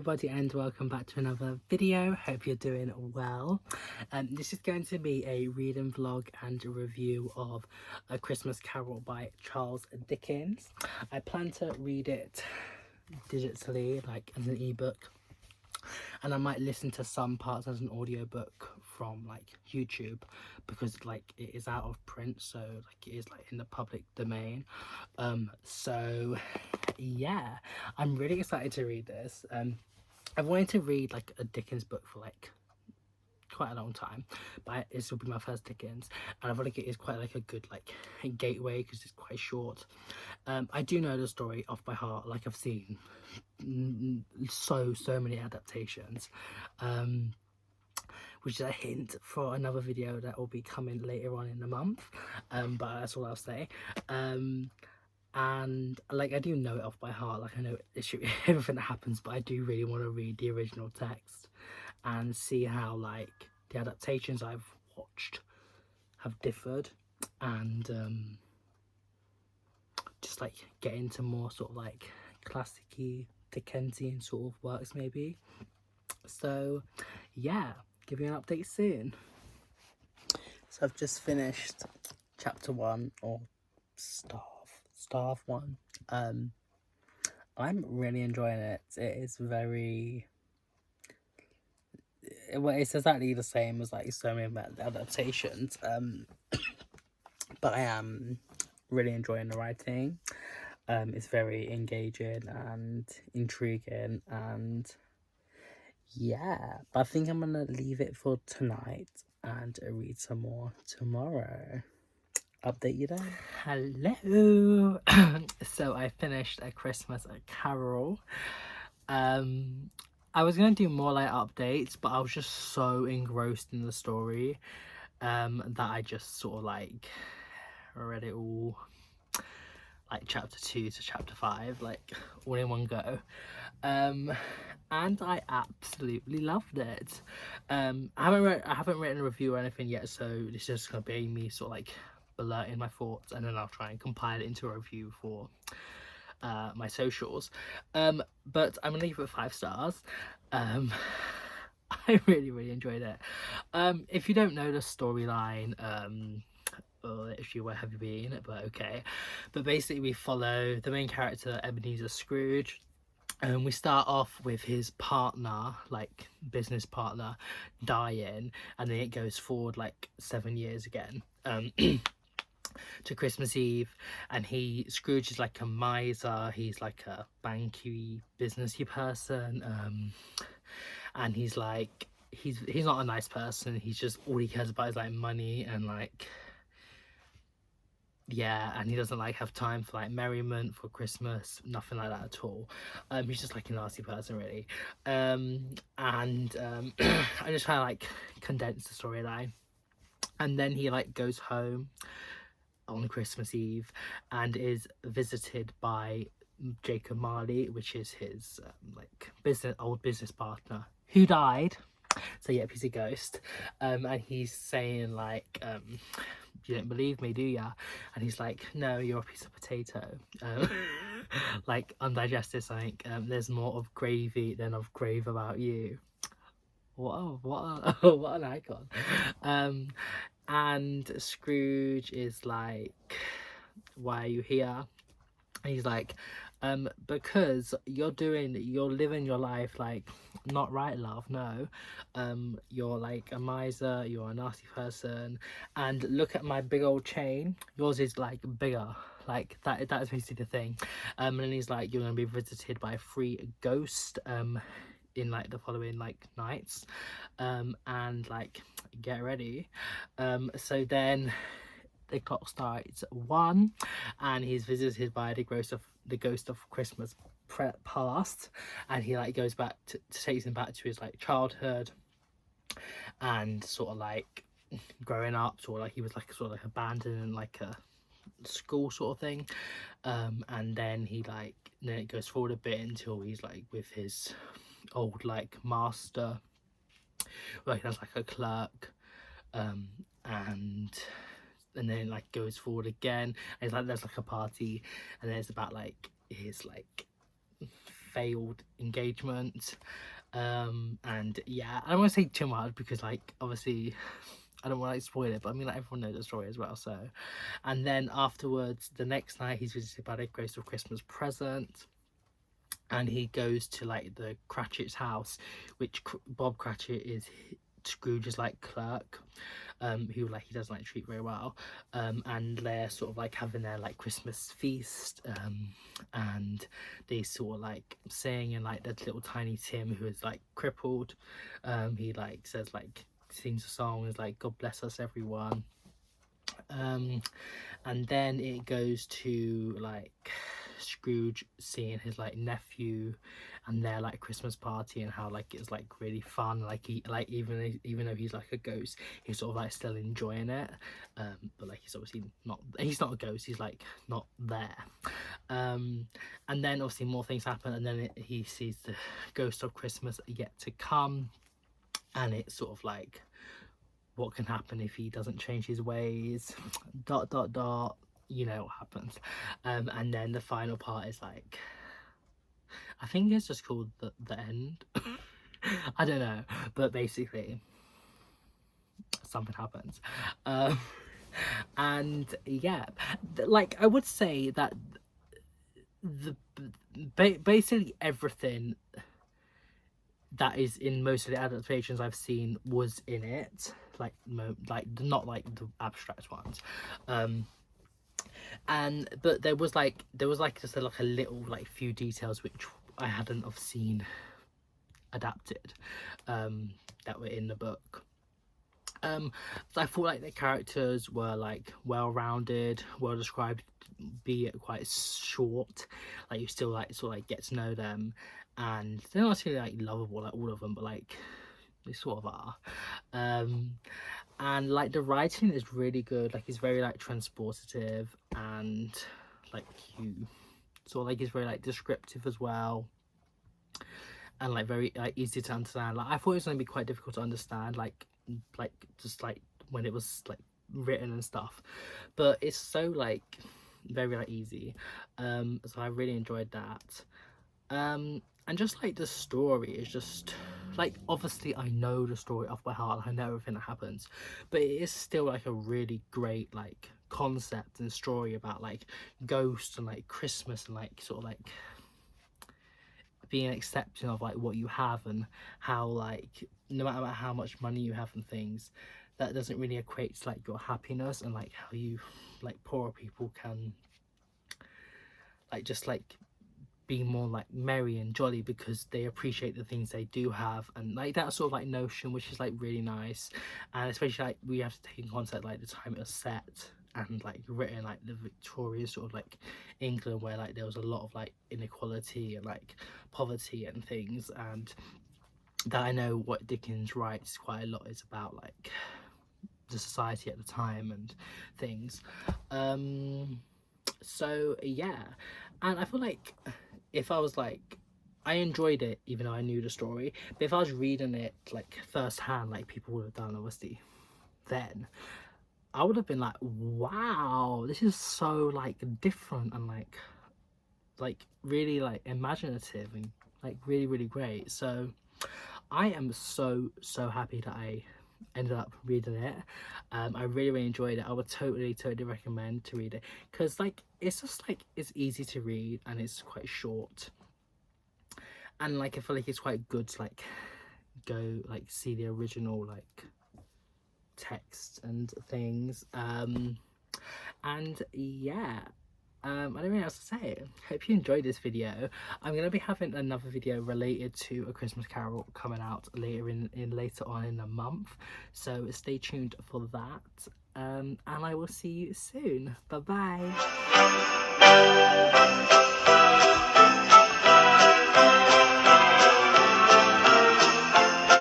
everybody and welcome back to another video. Hope you're doing well. This is going to be a reading vlog and a review of A Christmas Carol by Charles Dickens. I plan to read it digitally, like as an ebook, and I might listen to some parts as an audiobook from like YouTube, because like it is out of print, so like it is like in the public domain. So yeah, I'm really excited to read this. I've wanted to read like a Dickens book for like quite a long time, but this will be my first Dickens, and I feel like it is quite like a good like gateway because it's quite short. I do know the story off by heart, like I've seen so many adaptations, which is a hint for another video that will be coming later on in the month, but that's all I'll say. And like I do know it off by heart, like I know everything that happens, but I do really want to read the original text and see how like the adaptations I've watched have differed, and just like get into more sort of like classic-y Dickensian sort of works maybe. So yeah, give you an update soon. So I've just finished chapter 1, or Starve 1. I'm really enjoying it. It is very, well, it's exactly the same as like so many adaptations, but I am really enjoying the writing. It's very engaging and intriguing, and yeah, but I think I'm gonna leave it for tonight and read some more tomorrow. Update you then. Hello. So I finished A Christmas Carol. I was gonna do more like updates, but I was just so engrossed in the story that I just sort of like read it all, like chapter 2 to chapter 5, like all in one go, and I absolutely loved it. I haven't written a review or anything yet, so this is just gonna be me sort of like blurting my thoughts, and then I'll try and compile it into a review for my socials. But I'm gonna leave it with 5 stars. I really enjoyed it. If you don't know the storyline, or if you were, have you been, but okay, but basically we follow the main character, Ebenezer Scrooge, and we start off with his partner, like business partner, dying, and then it goes forward like 7 years again, to Christmas Eve, and Scrooge is like a miser. He's like a banky, businessy person, and he's like he's not a nice person. He's just, all he cares about is like money, and like, yeah, and he doesn't like have time for like merriment, for Christmas, nothing like that at all. He's just like a nasty person really. I just kind of like condensed the storyline, and then he like goes home on Christmas Eve and is visited by Jacob Marley, which is his like old business partner who died. So yep, he's a ghost, and he's saying like, you don't believe me, do ya? And he's like, no, you're a piece of potato, like undigested something. There's more of gravy than of grave about you. What an icon. And Scrooge is like, why are you here? And he's like, because you're living your life like not right, love. No, you're like a miser, you're a nasty person, and look at my big old chain, yours is like bigger, like that is basically the thing. And then he's like, you're gonna be visited by 3 ghosts in like the following like nights, and like get ready. So then the clock starts 1, and he's visited by the ghost of Christmas past, and he like goes back to takes him back to his like childhood, and sort of like growing up, sort of like he was like sort of like abandoned in like a school sort of thing, and then then it goes forward a bit until he's like with his old like master, working as like a clerk, and then it like goes forward again, and it's like there's like a party, and then it's about like his like failed engagement. And yeah, I don't want to say too much because like obviously I don't want to like spoil it, but I mean like everyone knows the story as well. So, and then afterwards, the next night, he's visited by the ghost of Christmas present, and he goes to like the Cratchit's house, which Bob Cratchit is Scrooge's like clerk, who like he doesn't like treat very well, and they're sort of like having their like Christmas feast, and they sort of like sing, and like that little tiny Tim who is like crippled, he like says like sings a song, is like God bless us everyone, and then it goes to like Scrooge seeing his like nephew and their like Christmas party, and how like it's like really fun, like he like even though he's like a ghost, he's sort of like still enjoying it, but like he's obviously not, he's not a ghost, he's like not there, and then obviously more things happen, and then he sees the ghost of Christmas yet to come, and it's sort of like what can happen if he doesn't change his ways, ... you know what happens, and then the final part is like, I think it's just called the end. I don't know, but basically something happens, and yeah, like I would say that basically everything that is in most of the adaptations I've seen was in it, like not like the abstract ones, and but there was like just a little like few details which I hadn't have seen adapted, that were in the book. So I thought like the characters were like well-rounded, well described, be it quite short, like you still like sort of like get to know them, and they're not necessarily like lovable like all of them, but like they sort of are, and like the writing is really good, like it's very like transportative, and like you sort of like it's very like descriptive as well, and like very like easy to understand. Like I thought it was going to be quite difficult to understand, like just like when it was like written and stuff, but it's so like very like easy, so I really enjoyed that, and just like the story is just like, obviously I know the story off by heart, I know everything that happens, but it is still like a really great like concept and story about like ghosts and like Christmas, and like sort of like being accepting of like what you have, and how like no matter how much money you have and things, that doesn't really equate to like your happiness, and like how you like poorer people can like just like be more like merry and jolly because they appreciate the things they do have, and like that sort of like notion, which is like really nice, and especially like we have to take in concept like the time it was set and like written like the Victorian sort of like England, where like there was a lot of like inequality and like poverty and things, and that I know what Dickens writes quite a lot is about like the society at the time and things. So yeah, and I feel like if I was like, I enjoyed it even though I knew the story, but if I was reading it like firsthand like people would have done obviously, then I would have been like, wow, this is so like different, and like really like imaginative, and like really really great. So I am so happy that I ended up reading it. I really enjoyed it. I would totally recommend to read it, because like it's just like it's easy to read and it's quite short, and like I feel like it's quite good to like go like see the original like text and things, and yeah, I don't really know what else to say. Hope you enjoyed this video. I'm going to be having another video related to A Christmas Carol coming out later on in the month, so stay tuned for that, and I will see you soon. Bye bye.